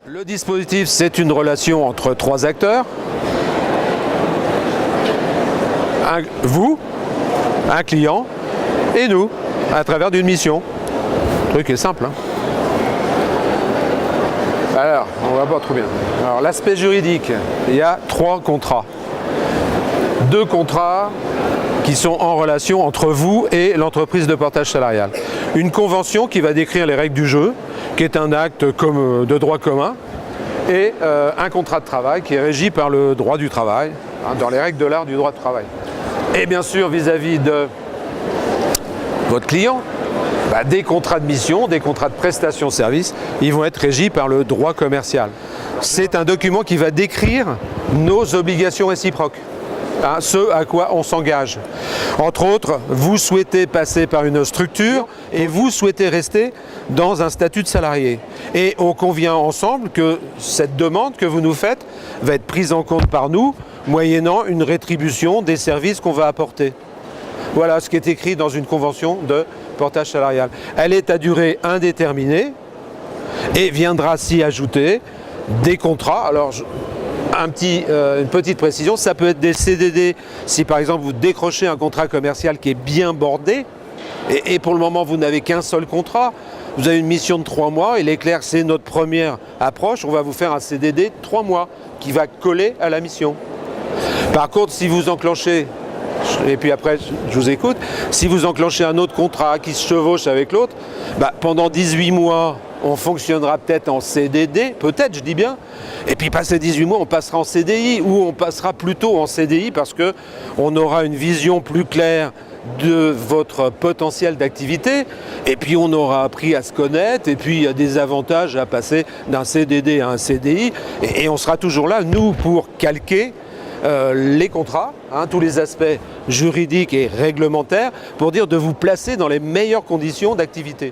Le dispositif, c'est une relation entre trois acteurs. Vous, un client, et nous, à travers d'une mission. Le truc est simple. Alors, on va voir trop bien. Alors, l'aspect juridique, il y a 3 contrats. 2 contrats qui sont en relation entre vous et l'entreprise de portage salarial. Une convention qui va décrire les règles du jeu, qui est un acte de droit commun, et un contrat de travail qui est régi par le droit du travail, dans les règles de l'art du droit de travail. Et bien sûr, vis-à-vis de votre client, des contrats de mission, des contrats de prestation de service, ils vont être régis par le droit commercial. C'est un document qui va décrire nos obligations réciproques, ce à quoi on s'engage. Entre autres, vous souhaitez passer par une structure et vous souhaitez rester dans un statut de salarié. Et on convient ensemble que cette demande que vous nous faites va être prise en compte par nous, moyennant une rétribution des services qu'on va apporter. Voilà ce qui est écrit dans une convention de portage salarial. Elle est à durée indéterminée et viendra s'y ajouter des contrats. Alors, une petite précision, ça peut être des CDD si par exemple vous décrochez un contrat commercial qui est bien bordé et pour le moment vous n'avez qu'un seul contrat, vous avez une mission de 3 mois, il est clair que c'est notre première approche, on va vous faire un CDD de 3 mois qui va coller à la mission. Par contre, si vous enclenchez, et puis après je vous écoute, si vous enclenchez un autre contrat qui se chevauche avec l'autre, pendant 18 mois, on fonctionnera peut-être en CDD, peut-être, je dis bien, et puis passé 18 mois, on passera en CDI, ou on passera plutôt en CDI parce qu'on aura une vision plus claire de votre potentiel d'activité, et puis on aura appris à se connaître, et puis il y a des avantages à passer d'un CDD à un CDI, et on sera toujours là, nous, pour calquer les contrats, tous les aspects juridiques et réglementaires, pour dire de vous placer dans les meilleures conditions d'activité.